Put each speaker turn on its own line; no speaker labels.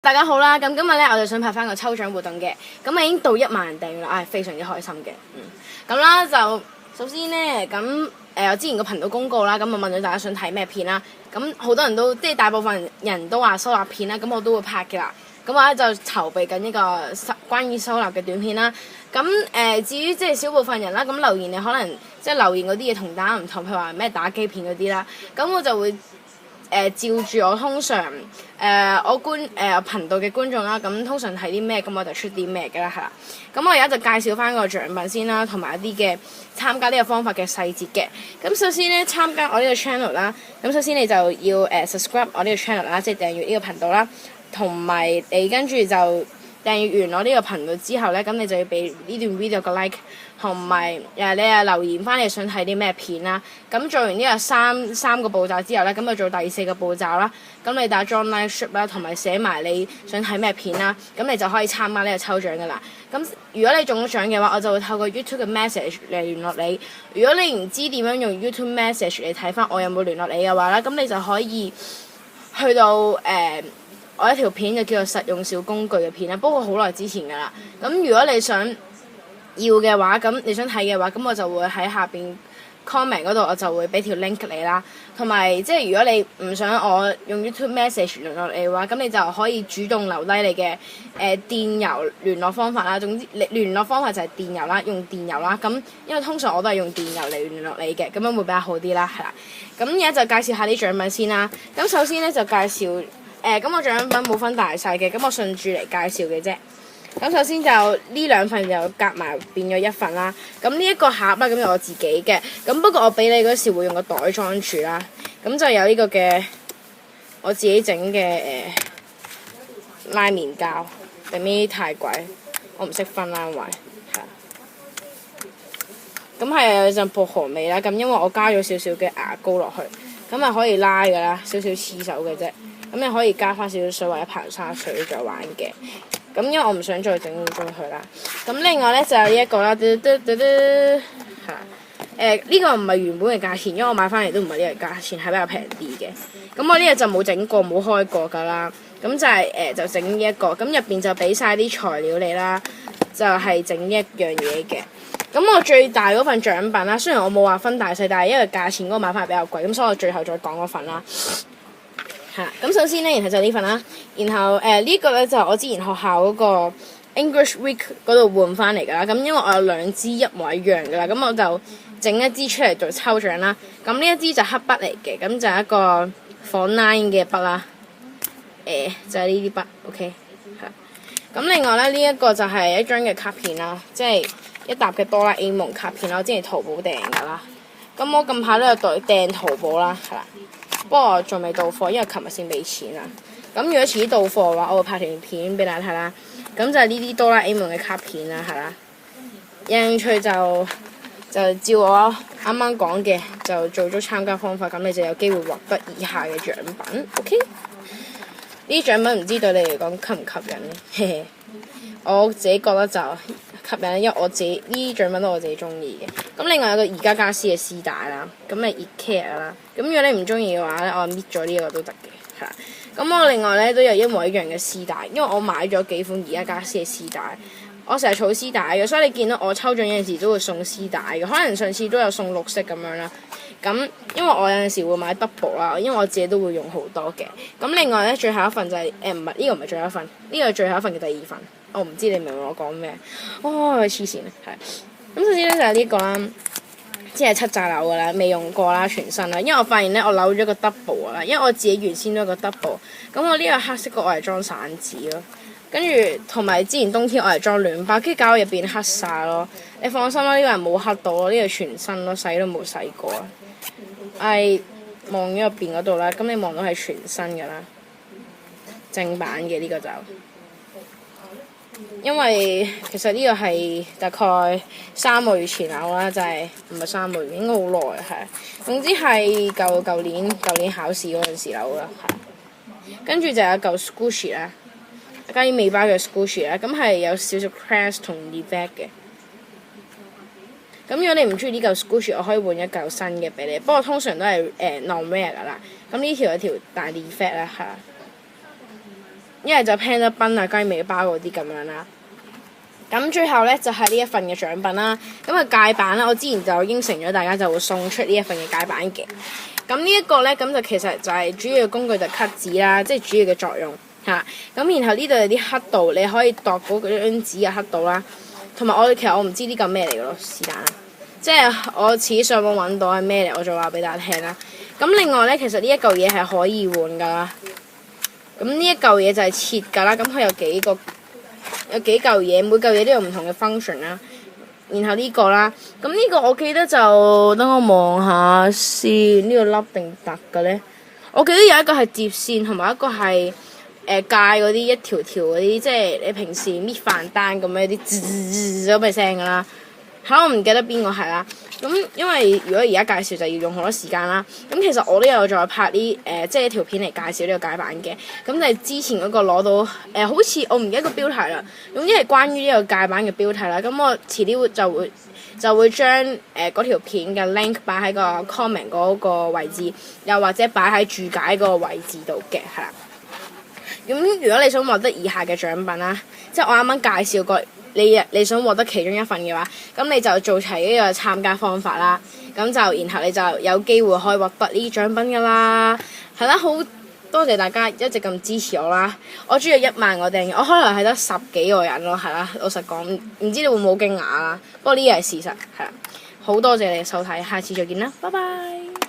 大家好啦，咁今日咧我就想拍翻個抽獎活動嘅，咁已經到1萬人訂閱啦，非常之開心嘅。咁啦就首先咧，我之前個頻道公告啦，咁我問咗大家想睇咩片啦，咁好多人都即係大部分人都話收納片啦，咁我都會拍嘅啦。咁我咧就籌備緊呢個關於收納嘅短片啦。咁至於即係少部分人啦，咁留言你可能即係留言嗰啲嘢同大家唔同，譬如話咩打機片嗰啲啦，咁我就會照住我通常我頻道嘅觀眾啦，咁通常睇啲咩，咁我就出啲咩嘅啦，係啦。咁我而家就介紹翻個獎品先啦，同埋一啲嘅參加呢個方法嘅細節嘅。咁首先咧，參加我呢個 channel 啦，咁首先你就要subscribe 我呢個 channel 啦，即係訂閱呢個頻道啦，同埋你跟住就訂閱完我呢個頻道之後咧，咁你就要俾呢段 video 個 like，同埋你留言翻你想睇啲咩片啦。咁做完呢個三個步驟之後咧，咁就做第4個步驟啦。咁你打 join live shop 啦，同埋寫埋你想睇咩片啦，咁你就可以參加呢個抽獎噶啦。咁如果你中咗獎嘅話，我就會透過 YouTube 嘅 message 嚟聯絡你。如果你唔知點樣用 YouTube message 嚟睇翻我有冇聯絡你嘅話咧，咁你就可以去到我一條片就叫做實用小工具嘅片啦，不過好耐之前噶啦。咁如果你想要嘅話，咁你想睇嘅話，咁我就會喺下邊 comment 嗰度，我就會俾條 link 你啦。同埋即係如果你唔想我用 YouTube message 聯絡你嘅話，咁你就可以主動留低你嘅電郵聯絡方法啦。總之聯絡方法就係電郵啦，用電郵啦。咁因為通常我都係用電郵嚟聯絡你嘅，咁樣會比較好啲啦，係啦。咁而家就介紹下啲獎品先啦。咁首先咧就介紹咁我獎品冇分大細嘅，咁我順住嚟介紹嘅啫。咁首先就呢2份就夾埋變咗1份啦。咁呢一個盒啦，咁有我自己嘅。咁不過我俾你嗰時會用個袋裝住啦。咁就有呢個嘅我自己整嘅拉麵膠，定呢太貴，我唔識分啦，因為咁係有陣薄荷味啦。咁因為我加咗少少嘅牙膏落去，咁係可以拉㗎啦，少少黐手嘅啫。咁你可以加翻少少水或者硼砂水再玩嘅。咁因為我唔想再整污糟佢啦。咁另外咧就有呢一個啦，呢個唔係原本嘅價錢，因為我買翻嚟都唔係呢個價錢，係比較平啲嘅。咁我呢個就冇整過冇開過㗎啦。咁就係就整呢一個，咁入邊就俾晒啲材料你啦，就係整一樣嘢嘅。咁我最大嗰份獎品啦，雖然我冇話分大細，但係因為價錢嗰個買翻嚟比較貴，咁所以我最後再講嗰份啦。咁首先咧，然後就呢份啦，然後呢個咧就係我之前學校嗰個 English Week 嗰度換翻嚟㗎啦。咁因為我有2支一模一樣㗎啦，咁我就整一支出嚟做抽獎啦。咁呢一支就黑筆嚟嘅，咁就係一個仿 line 嘅筆啦。就係呢啲筆 ，OK。咁另外咧，呢一個就係一張嘅卡片啦，即係一沓嘅哆啦 A 夢卡片啦。我之前淘寶訂㗎啦。咁我近排都有訂淘寶啦，係啦。不過我仲未到貨，因為琴日先俾錢啊。咁如果遲啲到貨嘅話，我會拍條片俾大家睇啦。咁就係呢啲哆啦 A 夢嘅卡片啦，係啦。有興趣就照我啱啱講嘅，就做咗參加方法，咁你就有機會獲得以下嘅獎品。OK？呢啲獎品唔知對你嚟講吸唔吸引呢？嘿嘿，我自己覺得就吸引，因為我自己呢啲獎品都我自己中意嘅。咁另外有個宜家家私嘅絲帶啦，咁咪 IKEA 啦。咁如果你唔中意嘅話咧，我搣咗呢個都得嘅，係啦。咁我另外咧都有一模一樣嘅絲帶，因為我買咗幾款宜家家私嘅絲帶，我成日儲絲帶嘅，所以你見到我抽獎有陣時都會送絲帶嘅，可能上次都有送綠色咁樣啦。咁因為我有陣時會買 double 啦，因為我自己都會用好多嘅。咁另外咧最後一份就係唔係呢個唔係最後一份，呢個係最後一份嘅第2份。我唔知你明唔明我講咩？黐線啊，係。咁首先咧就係呢個啦，即係7紮扭噶啦，未用過啦，全新啦。因為我發現咧我扭咗個 double 啦，因為我自己原先都有個 double。咁我呢個黑色個我係裝散紙咯，跟住同埋之前冬天我係裝暖包，跟住搞到入邊黑晒咯。你放心啦，呢個係冇黑到咯，呢個全新咯，洗都冇洗過。望咗入邊嗰度啦，咁你望到係全新噶啦，正版嘅呢個就。因為其實呢個係大概3個月前扭啦，就係唔係3個月，應該好耐係。總之係舊年考試嗰陣時扭啦，係。跟住就有嚿 Squishy 啦，加啲尾包嘅 Squishy 啦，咁係有少少 Crest 同 Livet 嘅。咁如果你唔中意呢嚿 Squishy， 我可以換一嚿新嘅俾你。不過通常都係non-wear 噶啦。咁呢條有條大 Livet 啦，係。一係就 Panda 賓啊、雞尾包嗰啲咁樣啦。咁最後咧就係呢一份嘅獎品啦。咁啊戒板啦，我之前就應承咗大家就會送出呢一份嘅戒板嘅。咁呢一個咧，咁就其實就係主要嘅工具就 cut 紙啦，即係主要嘅作用嚇。咁然後呢度有啲刻度，你可以度嗰張紙嘅刻度啦。同埋其實我唔知呢個咩嚟嘅咯，是但啦。即係我自己上網揾到係咩嚟，我就話俾大家聽啦。咁另外咧，其實呢一嚿嘢係可以換㗎啦。咁呢一嚿嘢就係切㗎啦。咁佢有幾嚿嘢，每嚿嘢都有唔同嘅 function 啦。然後呢個啦，咁呢個我記得就等我望下先，呢個粒定凸嘅咧？我記得有一個係接線，同埋一個係界嗰啲一條條嗰啲，即係你平時搣飯單咁樣啲滋咁嘅聲㗎啦。我唔記得邊個係啦。咁因為如果而家介紹就要用好多時間啦。咁其實我都有再拍啲即係一條片嚟介紹呢個戒板嘅。咁就係之前嗰個攞到好似我唔記得個標題啦。總之係關於呢個戒板嘅標題啦。咁我遲啲就會將嗰條片嘅 link 擺喺個 comment 嗰個位置，又或者擺喺註解嗰個位置度嘅，係啦。咁如果你想獲得以下嘅獎品啦，即係我啱啱介紹過。你想獲得其中一份嘅話，咁你就做齊呢個參加方法啦。咁就然後你就有機會可以獲得呢啲獎品㗎啦。係啦，好多謝大家一直咁支持我啦。我終於有1萬個訂閱，我可能係得10幾個人咯。係啦，老實講，唔知你會唔會好驚訝啦。不過呢個係事實，係啦。好多謝你嘅收睇，下次再見啦，拜拜。